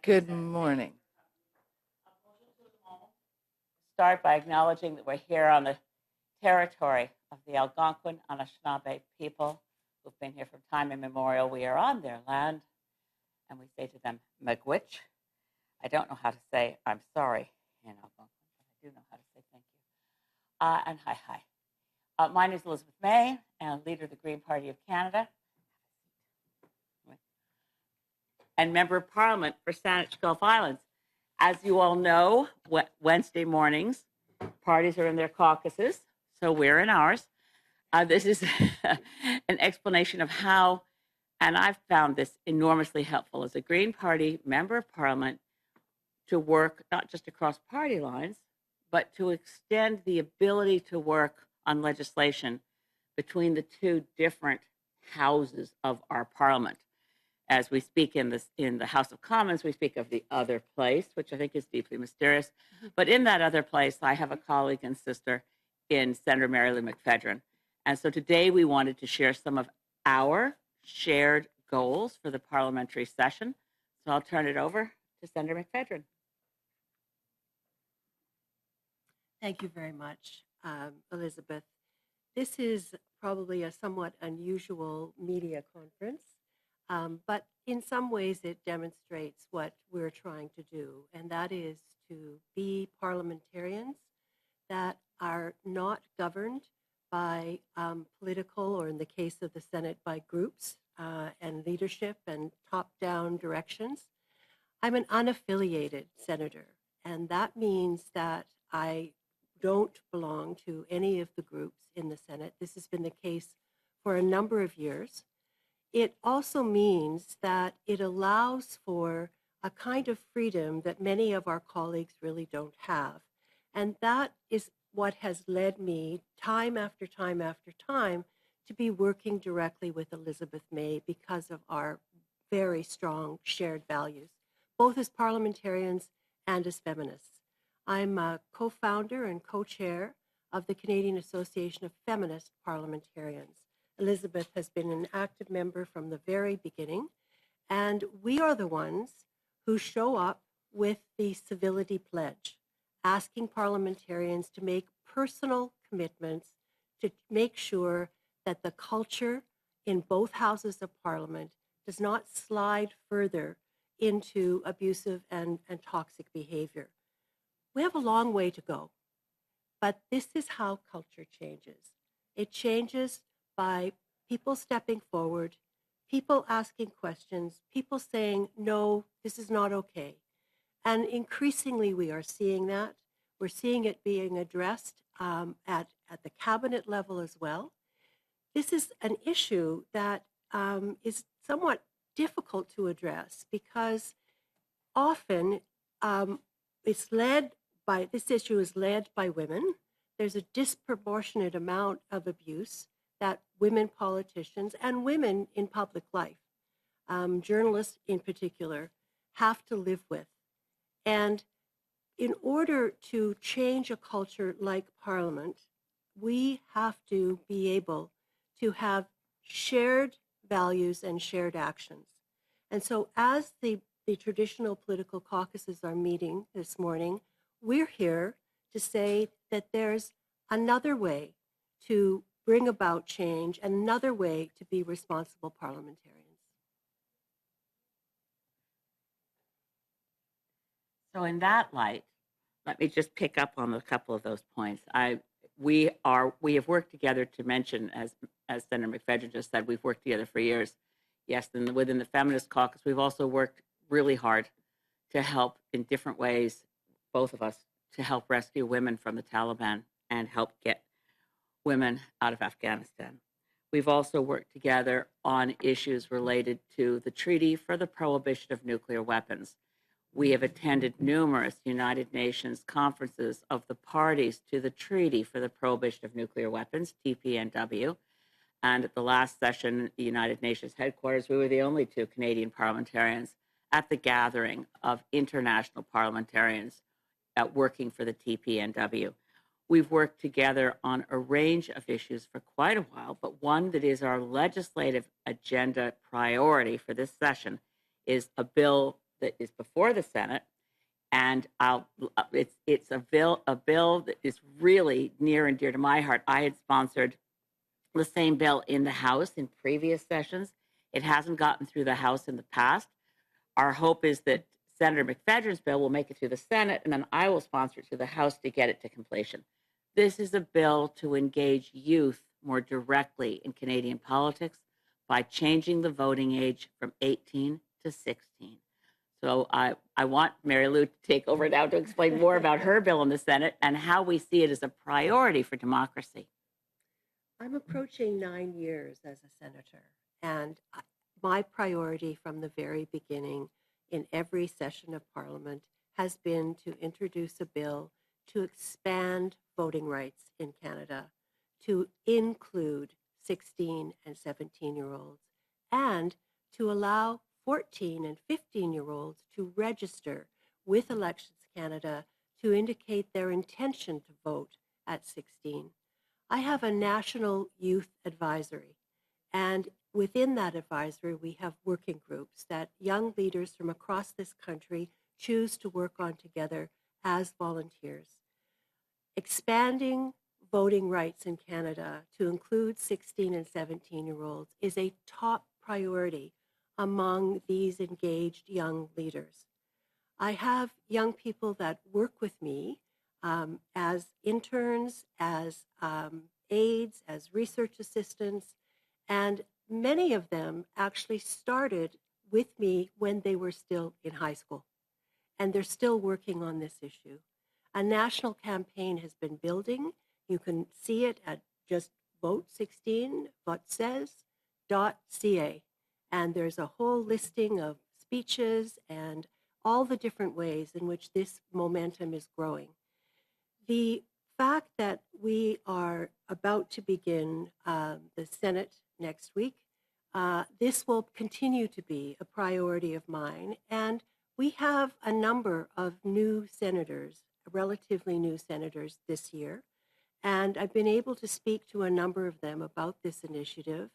Good morning. Start by acknowledging that we're here on the territory of the Algonquin Anishinaabe people who've been here from time immemorial. We are on their land, and we say to them, Miigwech. I don't know how to say I'm sorry in Algonquin, but I do know how to say thank you. And hi. My name is Elizabeth May, and leader of the Green Party of Canada, and member of Parliament for Saanich Gulf Islands. As you all know, Wednesday mornings, parties are in their caucuses, so we're in ours. This is an explanation of how, and I've found this enormously helpful as a Green Party member of Parliament to work not just across party lines, but to extend the ability to work on legislation between the two different houses of our Parliament. As we speak in the House of Commons, we speak of the other place, which I think is deeply mysterious. But in that other place, I have a colleague and sister in Senator Marilou McPhedran. And so today we wanted to share some of our shared goals for the parliamentary session. So I'll turn it over to Senator McPhedran. Thank you very much, Elizabeth. This is probably a somewhat unusual media conference. But in some ways, it demonstrates what we're trying to do, and that is to be parliamentarians that are not governed by political, or in the case of the Senate, by groups and leadership and top-down directions. I'm an unaffiliated senator, and that means that I don't belong to any of the groups in the Senate. This has been the case for a number of years. It also means that it allows for a kind of freedom that many of our colleagues really don't have. And that is what has led me time after time after time to be working directly with Elizabeth May because of our very strong shared values, both as parliamentarians and as feminists. I'm a co-founder and co-chair of the Canadian Association of Feminist Parliamentarians. Elizabeth has been an active member from the very beginning, and we are the ones who show up with the civility pledge, asking parliamentarians to make personal commitments to make sure that the culture in both houses of Parliament does not slide further into abusive and toxic behavior. We have a long way to go, but this is how culture changes. It changes by people stepping forward, people asking questions, people saying, no, this is not okay. And increasingly we are seeing that. We're seeing it being addressed at the cabinet level as well. This is an issue that is somewhat difficult to address because often this issue is led by women. There's a disproportionate amount of abuse that women politicians and women in public life, journalists in particular, have to live with. And in order to change a culture like Parliament, we have to be able to have shared values and shared actions. And so as the traditional political caucuses are meeting this morning, we're here to say that there's another way to bring about change, another way to be responsible parliamentarians. So in that light, let me just pick up on a couple of those points. We have worked together to mention, as Senator McPhedran just said, we've worked together for years. Yes, and within the Feminist Caucus, we've also worked really hard to help in different ways, both of us, to help rescue women from the Taliban and help get women out of Afghanistan. We've also worked together on issues related to the Treaty for the Prohibition of Nuclear Weapons. We have attended numerous United Nations conferences of the parties to the Treaty for the Prohibition of Nuclear Weapons, TPNW. And at the last session at the United Nations headquarters, we were the only two Canadian parliamentarians at the gathering of international parliamentarians working for the TPNW. We've worked together on a range of issues for quite a while, but one that is our legislative agenda priority for this session is a bill that is before the Senate, and it's a bill that is really near and dear to my heart. I had sponsored the same bill in the House in previous sessions. It hasn't gotten through the House in the past. Our hope is that Senator McPhedran's bill will make it through the Senate, and then I will sponsor it through the House to get it to completion. This is a bill to engage youth more directly in Canadian politics by changing the voting age from 18 to 16. So I want Marilou to take over now to explain more about her bill in the Senate and how we see it as a priority for democracy. I'm approaching 9 years as a senator, and my priority from the very beginning in every session of Parliament has been to introduce a bill to expand voting rights in Canada, to include 16 and 17-year-olds, and to allow 14 and 15-year-olds to register with Elections Canada to indicate their intention to vote at 16. I have a national youth advisory, and within that advisory, we have working groups that young leaders from across this country choose to work on together as volunteers. Expanding voting rights in Canada to include 16 and 17-year-olds is a top priority among these engaged young leaders. I have young people that work with me as interns, as aides, as research assistants, and many of them actually started with me when they were still in high school, and they're still working on this issue. A national campaign has been building. You can see it at just vote16, votsays.ca, and there's a whole listing of speeches and all the different ways in which this momentum is growing. The fact that we are about to begin the Senate next week, this will continue to be a priority of mine. And we have a number of new senators, relatively new senators this year. And I've been able to speak to a number of them about this initiative.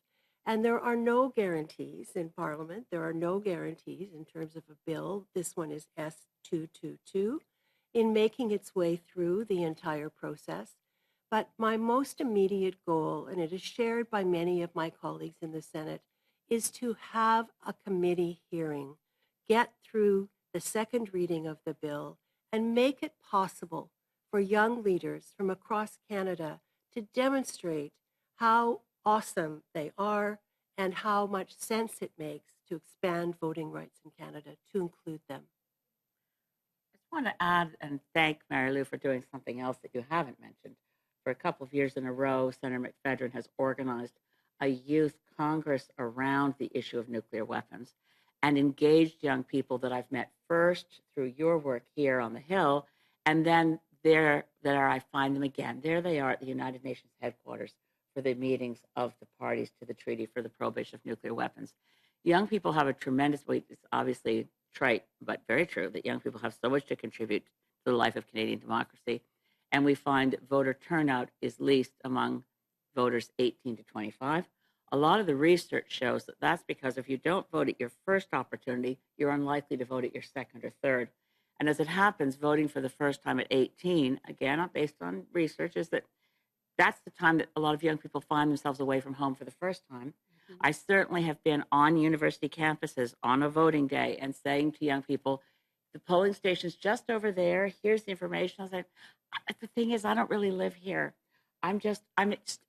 And there are no guarantees in Parliament. There are no guarantees in terms of a bill. This one is S222 in making its way through the entire process. But my most immediate goal, and it is shared by many of my colleagues in the Senate, is to have a committee hearing, get through the second reading of the bill, and make it possible for young leaders from across Canada to demonstrate how awesome they are and how much sense it makes to expand voting rights in Canada to include them. I just want to add and thank Marilou for doing something else that you haven't mentioned. For a couple of years in a row, Senator McPhedran has organized a youth congress around the issue of nuclear weapons and engaged young people that I've met first through your work here on the Hill, and then there I find them again. There they are at the United Nations headquarters for the meetings of the parties to the Treaty for the Prohibition of Nuclear Weapons. Young people have a tremendous weight. It's obviously trite, but very true, that young people have so much to contribute to the life of Canadian democracy. And we find that voter turnout is least among voters 18 to 25. A lot of the research shows that that's because if you don't vote at your first opportunity, you're unlikely to vote at your second or third. And as it happens, voting for the first time at 18, again, based on research, is that that's the time that a lot of young people find themselves away from home for the first time. Mm-hmm. I certainly have been on university campuses on a voting day and saying to young people, the polling station's just over there. Here's the information. I was like, the thing is, I don't really live here. I'm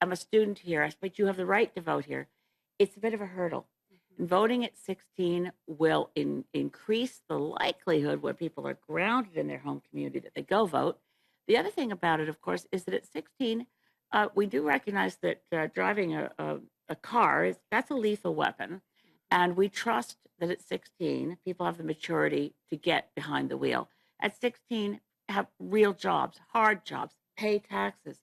a student here, but you have the right to vote here. It's a bit of a hurdle. Mm-hmm. And voting at 16 will increase the likelihood when people are grounded in their home community that they go vote. The other thing about it, of course, is that at 16, we do recognize that driving a car, that's a lethal weapon. And we trust that at 16, people have the maturity to get behind the wheel. At 16, have real jobs, hard jobs, pay taxes.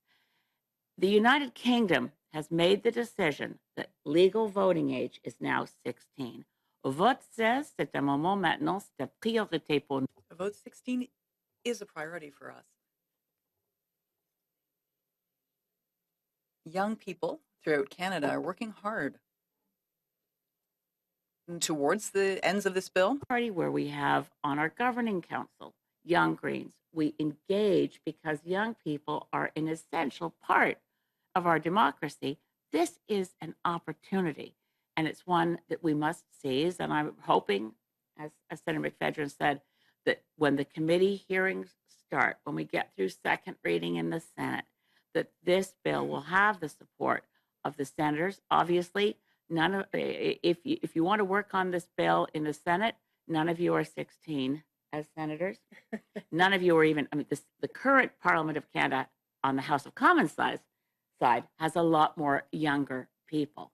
The United Kingdom has made the decision that legal voting age is now 16. Vote 16, c'est un moment maintenant, c'est une priorité pour nous. Vote 16 is a priority for us. Young people throughout Canada are working hard towards the ends of this bill? Party where we have on our governing council, Young Greens. We engage because young people are an essential part of our democracy. This is an opportunity, and it's one that we must seize. And I'm hoping, as Senator McPhedran said, that when the committee hearings start, when we get through second reading in the Senate, that this bill will have the support of the senators. Obviously, none of if you want to work on this bill in the Senate, none of you are 16 as senators. None of you are even. I mean, the current Parliament of Canada on the House of Commons side has a lot more younger people.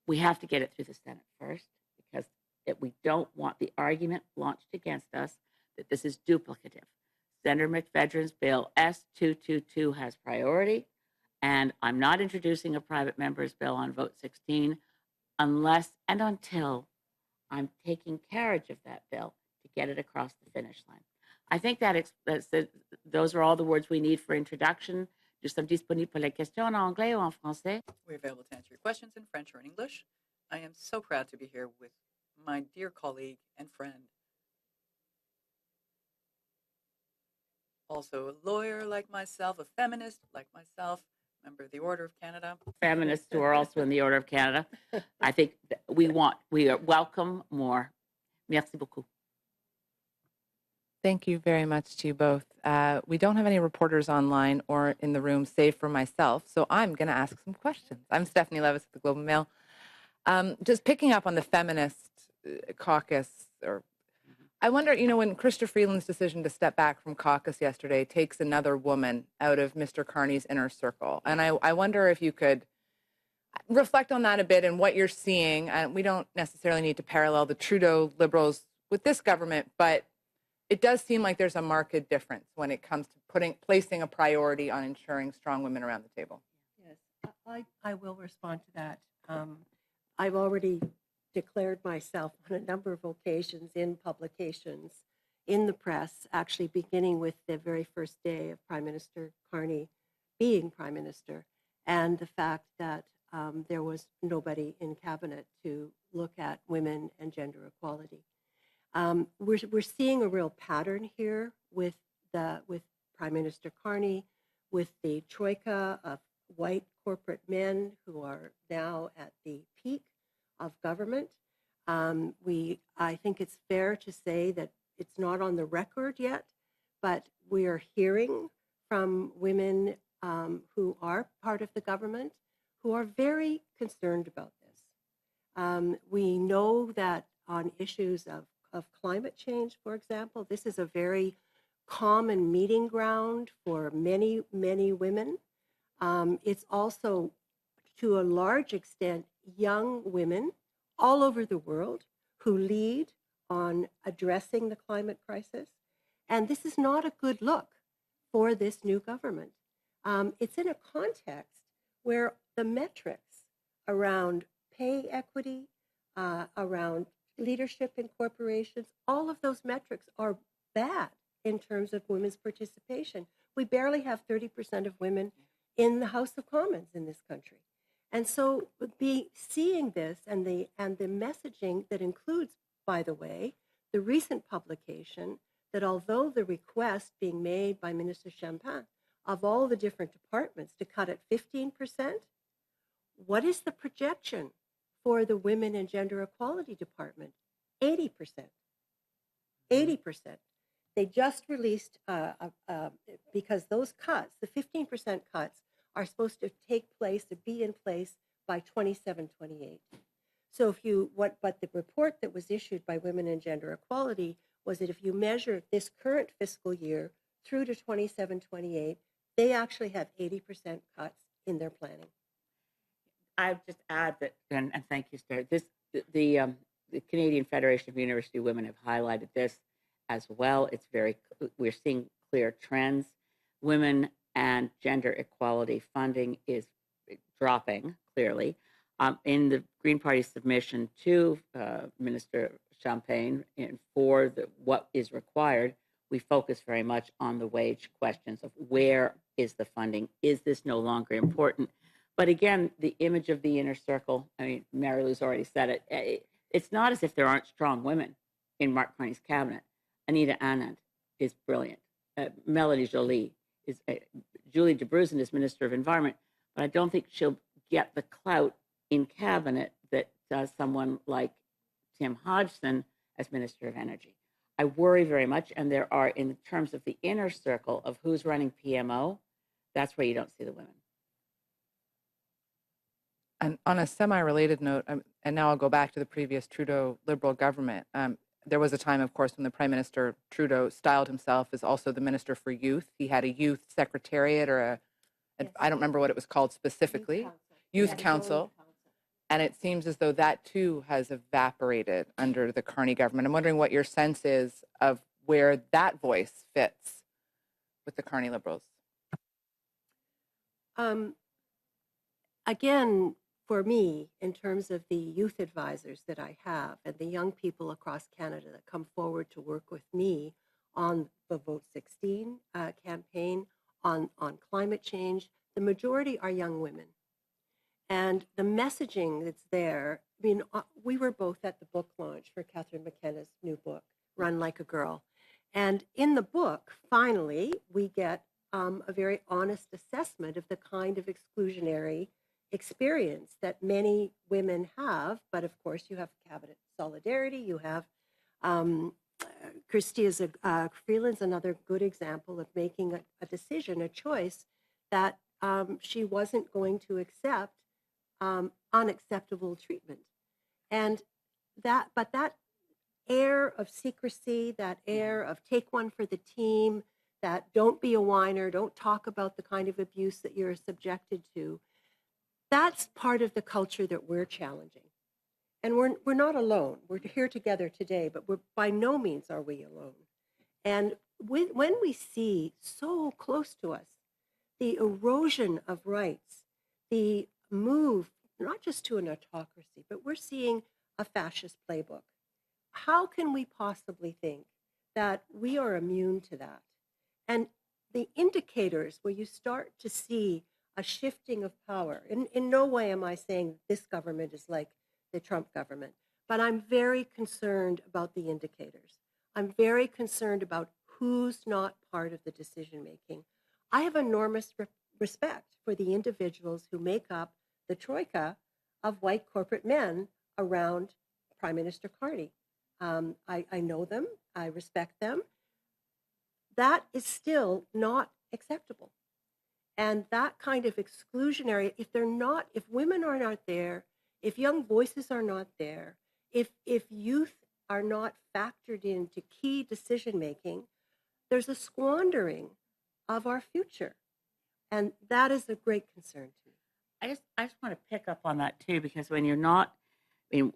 We have to get it through the Senate first because we don't want the argument launched against us that this is duplicative. Senator McPhedran's bill S222 has priority, and I'm not introducing a private member's bill on vote 16 unless and until I'm taking carriage of that bill to get it across the finish line. I think those are all the words we need for introduction. Nous sommes disponibles pour les questions en anglais ou en français. We're available to answer your questions in French or in English. I am so proud to be here with my dear colleague and friend, also a lawyer like myself, a feminist like myself, member of the Order of Canada. Feminists who are also in the Order of Canada. I think we welcome more. Merci beaucoup. Thank you very much to you both. We don't have any reporters online or in the room, save for myself, so I'm going to ask some questions. I'm Stephanie Levis at the Globe and Mail. Just picking up on the feminist caucus, I wonder, when Chrystia Freeland's decision to step back from caucus yesterday takes another woman out of Mr. Carney's inner circle, and I wonder if you could reflect on that a bit and what you're seeing. And we don't necessarily need to parallel the Trudeau Liberals with this government, but it does seem like there's a marked difference when it comes to placing a priority on ensuring strong women around the table. Yes, I will respond to that. I've already declared myself on a number of occasions in publications, in the press, actually beginning with the very first day of Prime Minister Carney being Prime Minister, and the fact that there was nobody in cabinet to look at women and gender equality. We're seeing a real pattern here with Prime Minister Carney, with the troika of white corporate men who are now at the peak of government. I think it's fair to say that it's not on the record yet, but we are hearing from women who are part of the government who are very concerned about this. We know that on issues of climate change, for example, this is a very common meeting ground for many, many women. It's also, to a large extent, young women all over the world who lead on addressing the climate crisis. And this is not a good look for this new government. It's in a context where the metrics around pay equity, around leadership in corporations, all of those metrics are bad in terms of women's participation. We barely have 30% of women in the House of Commons in this country. And so seeing this and the messaging that includes, by the way, the recent publication that although the request being made by Minister Champagne of all the different departments to cut it 15%, what is the projection for the Women and Gender Equality Department? 80%. 80%. They just released, because those cuts, the 15% cuts, are supposed to be in place by 27-28. So but the report that was issued by Women and Gender Equality was that if you measure this current fiscal year through to 27-28, they actually have 80% cuts in their planning. I would just add that, and thank you, Sarah. The Canadian Federation of University Women have highlighted this as well. We're seeing clear trends. Women and gender equality funding is dropping clearly. In the Green Party submission to Minister Champagne for what is required, we focus very much on the wage questions of where is the funding? Is this no longer important? But again, the image of the inner circle, I mean, Marilou's already said it. it's not as if there aren't strong women in Mark Carney's cabinet. Anita Anand is brilliant. Melanie Joly is Julie DeBruzen is Minister of Environment, but I don't think she'll get the clout in cabinet that someone like Tim Hodgson as Minister of Energy. I worry very much, and there are, in terms of the inner circle of who's running PMO, that's where you don't see the women. And on a semi-related note, and now I'll go back to the previous Trudeau Liberal government. There was a time, of course, when the Prime Minister Trudeau styled himself as also the Minister for Youth. He had a youth secretariat or I don't remember what it was called specifically, Youth Council. And it seems as though that too has evaporated under the Carney government. I'm wondering what your sense is of where that voice fits with the Carney Liberals. Again, for me, in terms of the youth advisors that I have and the young people across Canada that come forward to work with me on the Vote 16 campaign, on climate change, the majority are young women. And the messaging that's there, I mean, we were both at the book launch for Catherine McKenna's new book, Run Like a Girl. And in the book, finally, we get a very honest assessment of the kind of exclusionary experience that many women have. But of course, you have cabinet solidarity. You have Christia Freeland's another good example of making a decision, a choice that she wasn't going to accept unacceptable treatment. And that air of secrecy, that air of take one for the team, that don't be a whiner, don't talk about the kind of abuse that you're subjected to, that's part of the culture that we're challenging. And we're not alone. We're here together today, but we're by no means are we alone. And when we see so close to us the erosion of rights, the move not just to an autocracy, but we're seeing a fascist playbook. How can we possibly think that we are immune to that? And the indicators where you start to see a shifting of power, in no way am I saying this government is like the Trump government, but I'm very concerned about the indicators. I'm very concerned about who's not part of the decision making. I have enormous respect for the individuals who make up the troika of white corporate men around Prime Minister Carney. I know them, I respect them. That is still not acceptable. And that kind of exclusionary, if women are not there, if young voices are not there, if youth are not factored into key decision making, there's a squandering of our future. And that is a great concern to me. I just want to pick up on that too, because when you're not in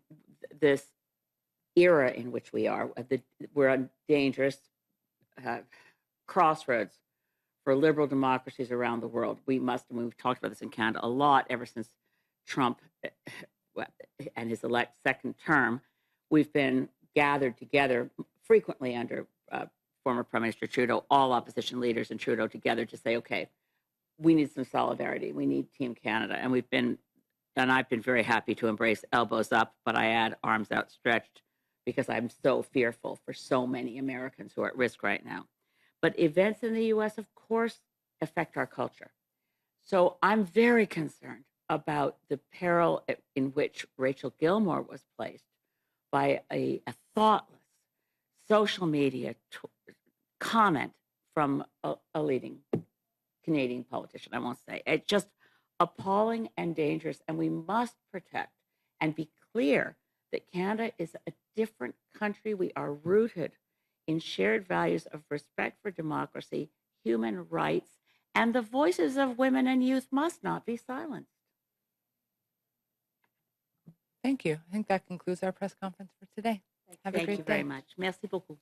this era in which we are, we're on dangerous crossroads for liberal democracies around the world. We've talked about this in Canada a lot ever since Trump and his second term. We've been gathered together frequently under former Prime Minister Trudeau, all opposition leaders and Trudeau together to say, okay, we need some solidarity. We need Team Canada. And I've been very happy to embrace elbows up, but I add arms outstretched because I'm so fearful for so many Americans who are at risk right now. But events in the US, of course, affect our culture. So I'm very concerned about the peril in which Rachel Gilmore was placed by a thoughtless social media comment from a leading Canadian politician, I won't say. It's just appalling and dangerous, and we must protect and be clear that Canada is a different country. We are rooted in shared values of respect for democracy, human rights, and the voices of women and youth must not be silenced. Thank you. I think that concludes our press conference for today. Have a great day. Thank you very much. Merci beaucoup.